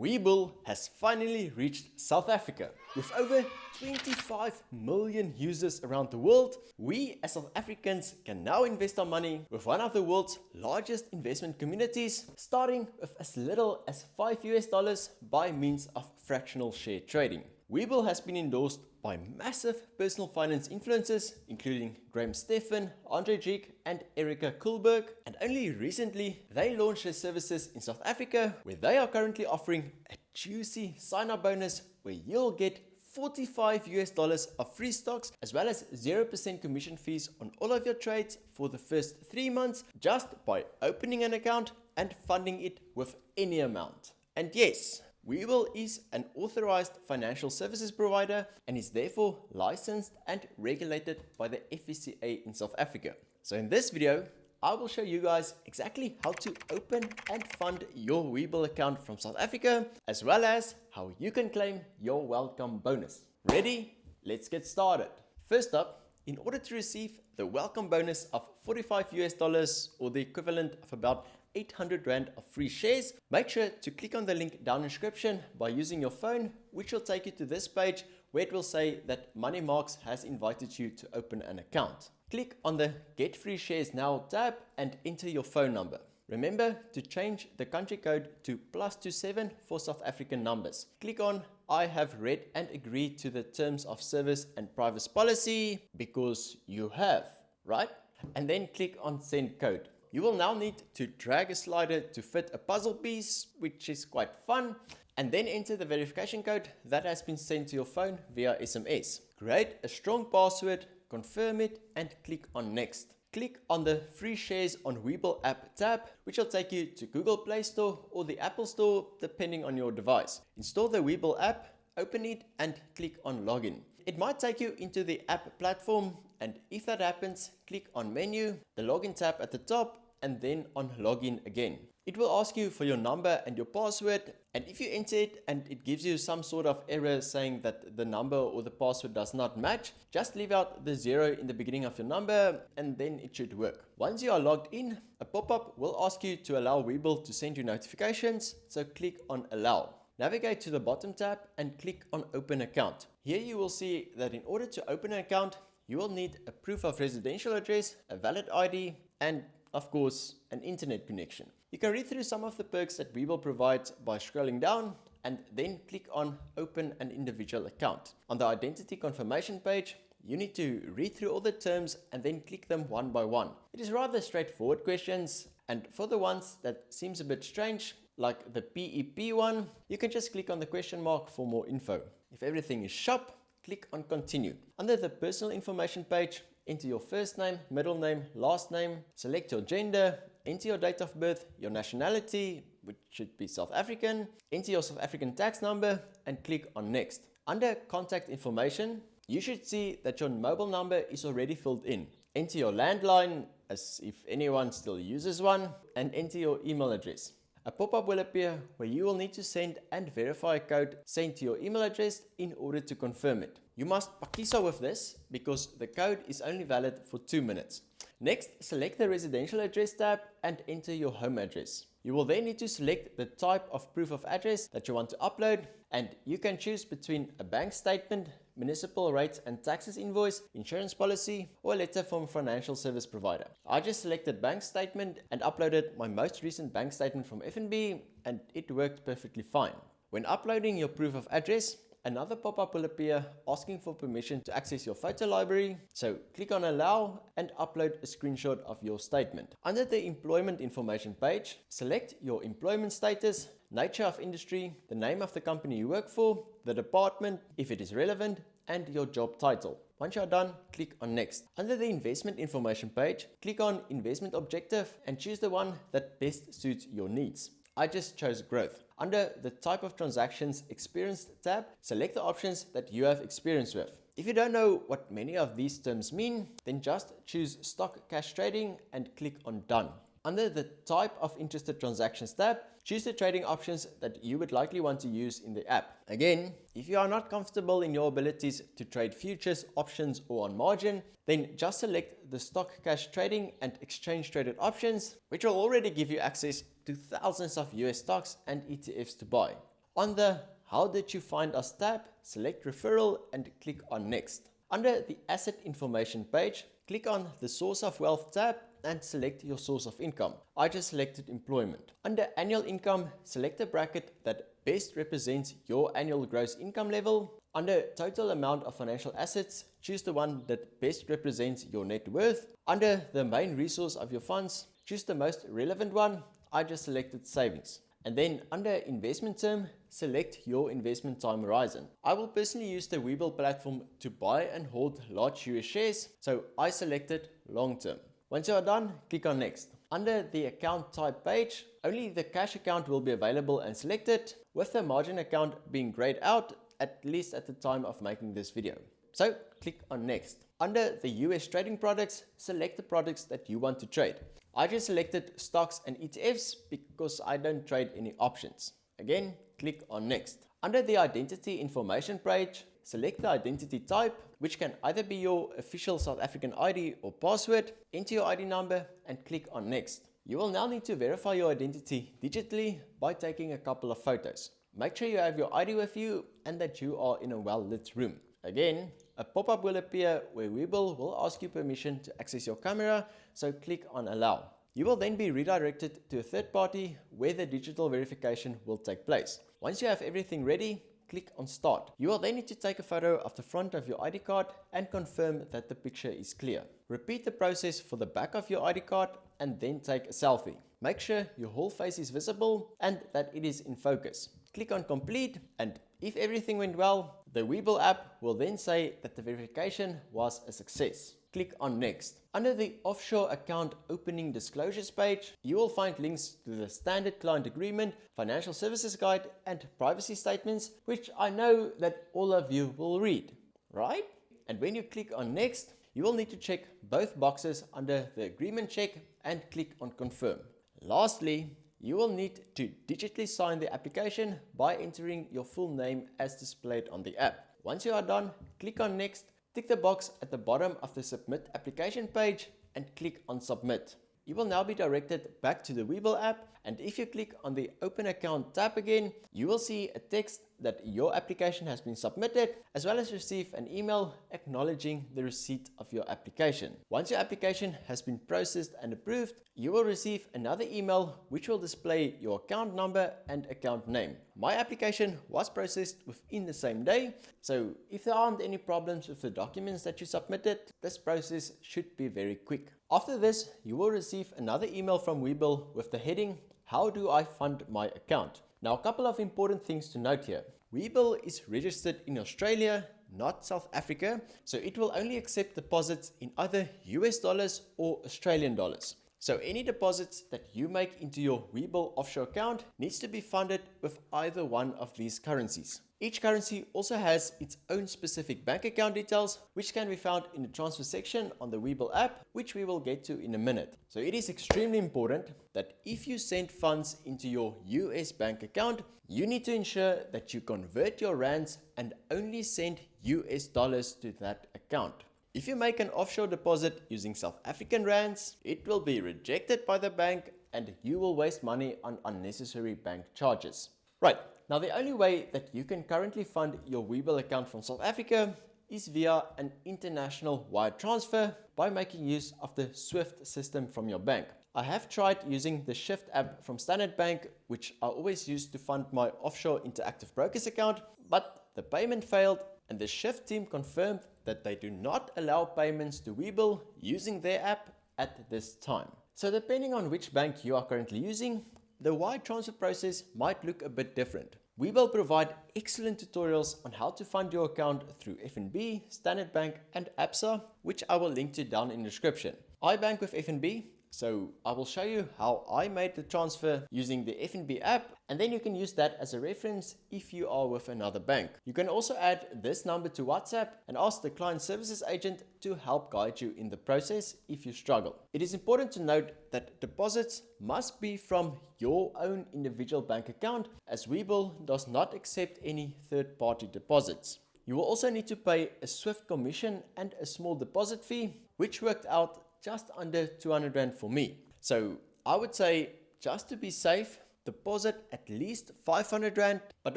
WeBull has finally reached South Africa. With over 25 million users around the world, we as South Africans can now invest our money with one of the world's largest investment communities, starting with as little as $5 by means of fractional share trading. WeBull has been endorsed by massive personal finance influencers, including Graham Stephan, Andrei, Jikh, and Erika Kullburg, and only recently they launched their services in South Africa, where they are currently offering a juicy sign-up bonus where you'll get $45 of free stocks, as well as 0% commission fees on all of your trades for the first 3 months, just by opening an account and funding it with any amount. And yes, WeBull is an authorized financial services provider and is therefore licensed and regulated by the FSCA in South Africa. So in this video, I will show you guys exactly how to open and fund your WeBull account from South Africa, as well as how you can claim your welcome bonus. Ready? Let's get started. First up, in order to receive the welcome bonus of $45 or the equivalent of about 800 Rand of free shares, make sure to click on the link down in the description by using your phone, which will take you to this page where it will say that Marx has invited you to open an account. Click on the Get Free Shares Now tab and enter your phone number. Remember to change the country code to +27 for South African numbers. Click on I have read and agreed to the terms of service and privacy policy, because you have, right? And then click on Send Code. You will now need to drag a slider to fit a puzzle piece, which is quite fun, and then enter the verification code that has been sent to your phone via SMS. Create a strong password, confirm it, and click on Next. Click on the Free Shares on WeBull app tab, which will take you to Google Play Store or the Apple Store, depending on your device. Install the WeBull app, open it, and click on Login. It might take you into the app platform, and if that happens, click on Menu, the Login tab at the top, and then on Login again. It will ask you for your number and your password, and if you enter it and it gives you some sort of error saying that the number or the password does not match, just leave out the 0 in the beginning of your number and then it should work. Once you are logged in, a pop-up will ask you to allow WeBull to send you notifications, so click on Allow. Navigate to the bottom tab and click on Open Account. Here you will see that in order to open an account, you will need a proof of residential address, a valid ID, and of course, an internet connection. You can read through some of the perks that WeBull provides by scrolling down and then click on Open an individual account. On the identity confirmation page, you need to read through all the terms and then click them one by one. It is rather straightforward questions, and for the ones that seems a bit strange, like the PEP one, you can just click on the question mark for more info. If everything is sharp, click on Continue. Under the personal information page, enter your first name, middle name, last name, select your gender, enter your date of birth, your nationality, which should be South African, enter your South African tax number, and click on Next. Under contact information, you should see that your mobile number is already filled in. Enter your landline, as if anyone still uses one, and enter your email address. A pop-up will appear where you will need to send and verify a code sent to your email address in order to confirm it. You must pakisa with this because the code is only valid for 2 minutes. Next, select the residential address tab and enter your home address. You will then need to select the type of proof of address that you want to upload, and you can choose between a bank statement, municipal rates and taxes invoice, insurance policy, or a letter from a financial service provider. I just selected bank statement and uploaded my most recent bank statement from FNB, and it worked perfectly fine. When uploading your proof of address, another pop-up will appear asking for permission to access your photo library, so click on Allow and upload a screenshot of your statement. Under the employment information page, select your employment status, nature of industry, the name of the company you work for, the department if it is relevant, and your job title. Once you are done, click on Next. Under the investment information page, click on Investment Objective and choose the one that best suits your needs. I just chose growth. Under the type of transactions experienced tab, select the options that you have experience with. If you don't know what many of these terms mean, then just choose stock cash trading and click on Done. Under the type of interested transactions tab, choose the trading options that you would likely want to use in the app. Again, if you are not comfortable in your abilities to trade futures, options, or on margin, then just select the stock cash trading and exchange traded options, which will already give you access to thousands of US stocks and ETFs to buy. On the How did you find us tab, select Referral and click on Next. Under the Asset Information page, click on the Source of Wealth tab and select your source of income. I just selected employment. Under Annual Income, select a bracket that best represents your annual gross income level. Under Total Amount of Financial Assets, choose the one that best represents your net worth. Under the Main Resource of your funds, choose the most relevant one. I just selected Savings. And then under Investment Term, select your investment time horizon. I will personally use the WeBull platform to buy and hold large US shares, so I selected Long Term. Once you are done, click on Next. Under the Account Type page, only the cash account will be available and selected, with the margin account being grayed out, at least at the time of making this video. So click on Next. Under the US Trading Products, select the products that you want to trade. I just selected stocks and ETFs because I don't trade any options. Again, click on Next. Under the Identity Information page, select the identity type, which can either be your official South African ID or password. Enter your ID number and click on Next. You will now need to verify your identity digitally by taking a couple of photos. Make sure you have your ID with you and that you are in a well-lit room. Again, a pop-up will appear where WeBull will ask you permission to access your camera, so click on Allow. You will then be redirected to a third party where the digital verification will take place. Once you have everything ready, click on Start. You will then need to take a photo of the front of your ID card and confirm that the picture is clear. Repeat the process for the back of your ID card and then take a selfie. Make sure your whole face is visible and that it is in focus. Click on Complete, and if everything went well, the WeBull app will then say that the verification was a success. Click on Next. Under the Offshore Account Opening Disclosures page, you will find links to the Standard Client Agreement, Financial Services Guide, and Privacy Statements, which I know that all of you will read, right? And when you click on Next, you will need to check both boxes under the Agreement check and click on Confirm. Lastly, you will need to digitally sign the application by entering your full name as displayed on the app. Once you are done, click on Next, tick the box at the bottom of the Submit Application page and click on Submit. You will now be directed back to the WeBull app, and if you click on the Open Account tab again, you will see a text that your application has been submitted, as well as receive an email acknowledging the receipt of your application. Once your application has been processed and approved, you will receive another email which will display your account number and account name. My application was processed within the same day, so if there aren't any problems with the documents that you submitted, this process should be very quick. After this, you will receive another email from WeBull with the heading, How do I fund my account? Now, a couple of important things to note here. WeBull is registered in Australia, not South Africa, so it will only accept deposits in either US dollars or Australian dollars. So any deposits that you make into your WeBull offshore account needs to be funded with either one of these currencies. Each currency also has its own specific bank account details, which can be found in the transfer section on the WeBull app, which we will get to in a minute. So it is extremely important that if you send funds into your US bank account, you need to ensure that you convert your rands and only send US dollars to that account. If you make an offshore deposit using South African rands, it will be rejected by the bank and you will waste money on unnecessary bank charges. Right, now the only way that you can currently fund your WeBull account from South Africa is via an international wire transfer by making use of the SWIFT system from your bank. I have tried using the Shift app from Standard Bank, which I always use to fund my offshore Interactive Brokers account, but the payment failed and the Shift team confirmed that they do not allow payments to WeBull using their app at this time. So depending on which bank you are currently using, the wire transfer process might look a bit different. WeBull provide excellent tutorials on how to fund your account through FNB, Standard Bank and ABSA, which I will link to down in the description. I bank with FNB, so I will show you how I made the transfer using the FNB app, and then you can use that as a reference if you are with another bank. You can also add this number to WhatsApp and ask the client services agent to help guide you in the process if you struggle. It is important to note that deposits must be from your own individual bank account, as WeBull does not accept any third-party deposits. You will also need to pay a SWIFT commission and a small deposit fee, which worked out just under 200 Rand for me. So I would say, just to be safe, deposit at least 500 Rand, but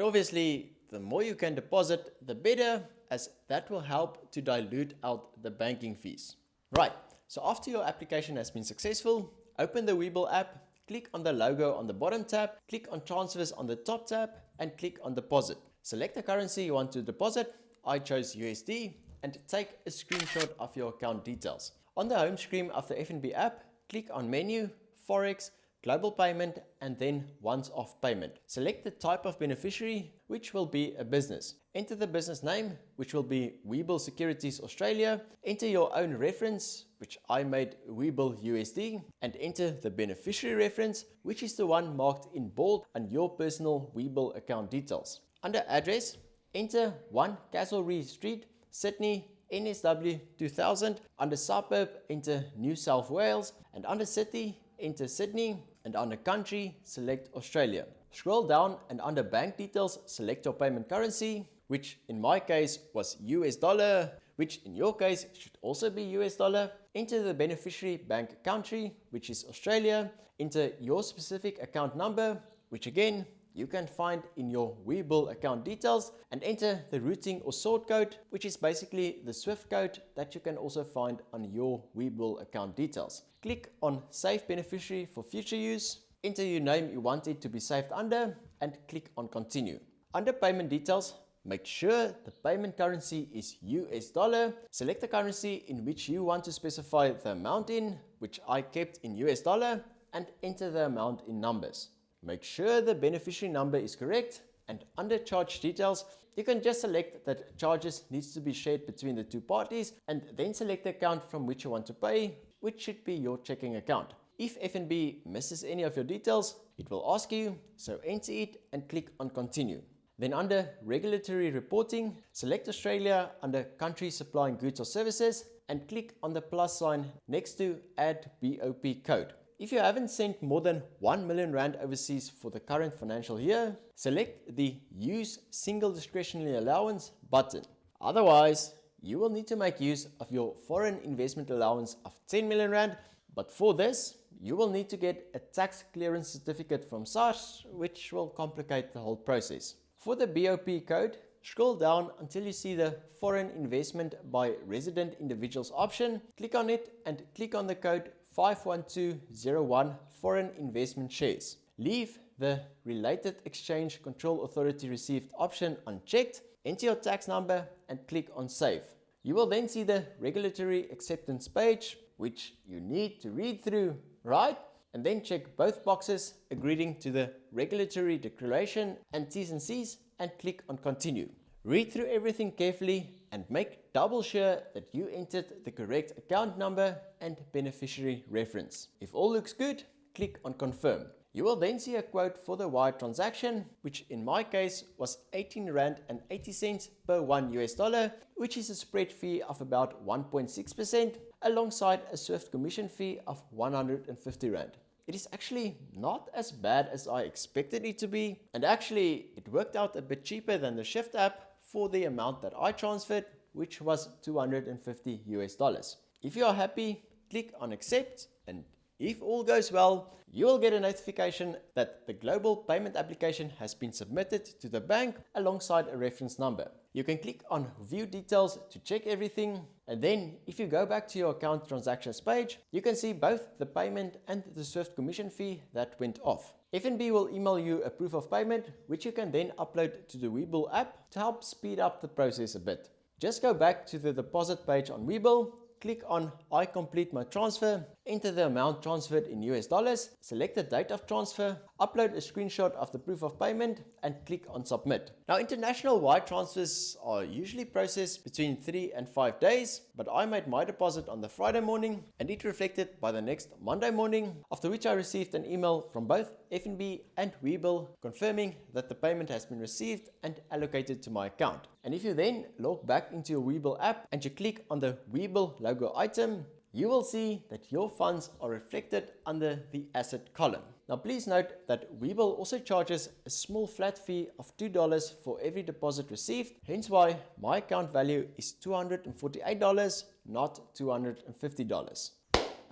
obviously the more you can deposit, the better, as that will help to dilute out the banking fees. Right, so after your application has been successful, open the WeBull app, click on the logo on the bottom tab, click on transfers on the top tab, and click on deposit. Select the currency you want to deposit. I chose USD, and take a screenshot of your account details. On the home screen of the FNB app, click on menu, Forex, global payment, and then once-off payment. Select the type of beneficiary, which will be a business. Enter the business name, which will be WeBull Securities Australia. Enter your own reference, which I made WeBull USD, and enter the beneficiary reference, which is the one marked in bold on your personal WeBull account details. Under address, enter 1 Castlereagh Street, Sydney, NSW 2000. Under suburb, enter New South Wales, and under city, enter Sydney, and under country, select Australia. Scroll down and under bank details, select your payment currency, which in my case was US dollar, which in your case should also be US dollar. Enter the beneficiary bank country, which is Australia. Enter your specific account number, which again you can find in your WeBull account details, and enter the routing or sort code, which is basically the SWIFT code that you can also find on your WeBull account details. Click on Save Beneficiary for future use, enter your name you want it to be saved under, and click on Continue. Under Payment Details, make sure the payment currency is US dollar. Select the currency in which you want to specify the amount in, which I kept in US dollar, and enter the amount in numbers. Make sure the beneficiary number is correct, and under charge details, you can just select that charges needs to be shared between the two parties, and then select the account from which you want to pay, which should be your checking account. If FNB misses any of your details, it will ask you, so enter it and click on Continue. Then under Regulatory Reporting, select Australia under Country Supplying Goods or Services, and click on the plus sign next to Add BOP Code. If you haven't sent more than 1 million Rand overseas for the current financial year, select the Use Single Discretionary Allowance button. Otherwise, you will need to make use of your foreign investment allowance of 10 million Rand, but for this, you will need to get a tax clearance certificate from SARS, which will complicate the whole process. For the BOP code, scroll down until you see the Foreign Investment by Resident Individuals option. Click on it and click on the code 51201 Foreign Investment Shares. Leave the Related Exchange Control Authority Received option unchecked, enter your tax number and click on Save. You will then see the Regulatory Acceptance page, which you need to read through, right? And then check both boxes agreeing to the Regulatory Declaration and T's and C's and click on Continue. Read through everything carefully and make double sure that you entered the correct account number and beneficiary reference. If all looks good, click on Confirm. You will then see a quote for the wire transaction, which in my case was 18 Rand and 80 cents per $1, which is a spread fee of about 1.6% alongside a SWIFT commission fee of 150 Rand. It is actually not as bad as I expected it to be, and actually it worked out a bit cheaper than the Shift app for the amount that I transferred, which was $250. If you are happy, click on Accept, and if all goes well, you will get a notification that the global payment application has been submitted to the bank alongside a reference number. You can click on View Details to check everything, and then if you go back to your account transactions page, you can see both the payment and the SWIFT commission fee that went off. FNB will email you a proof of payment, which you can then upload to the WeBull app to help speed up the process a bit. Just go back to the deposit page on WeBull, click on I complete my transfer, enter the amount transferred in US dollars, select the date of transfer, upload a screenshot of the proof of payment, and click on submit. Now, international wire transfers are usually processed between 3 and 5 days, but I made my deposit on the Friday morning and it reflected by the next Monday morning, after which I received an email from both FNB and WeBull confirming that the payment has been received and allocated to my account. And if you then log back into your WeBull app and you click on the WeBull logo item, you will see that your funds are reflected under the asset column. Now please note that WeBull also charges a small flat fee of $2 for every deposit received, hence why my account value is $248, not $250.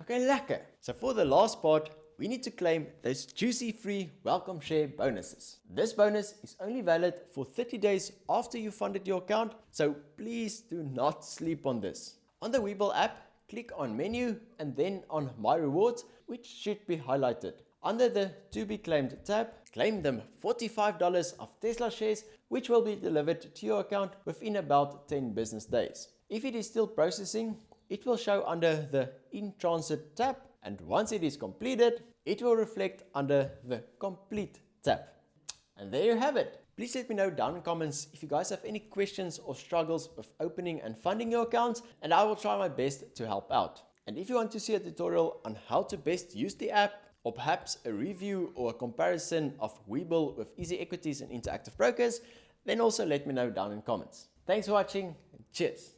Okay, lekker. So for the last part, we need to claim those juicy free welcome share bonuses. This bonus is only valid for 30 days after you funded your account, so please do not sleep on this. On the WeBull app, click on menu and then on my rewards, which should be highlighted. Under the to be claimed tab, claim them $45 of Tesla shares, which will be delivered to your account within about 10 business days. If it is still processing, it will show under the in transit tab, and once it is completed, it will reflect under the complete tab. And there you have it. Please let me know down in comments if you guys have any questions or struggles with opening and funding your accounts, and I will try my best to help out. And if you want to see a tutorial on how to best use the app, or perhaps a review or a comparison of WeBull with Easy Equities and Interactive Brokers, then also let me know down in comments. Thanks for watching, and cheers!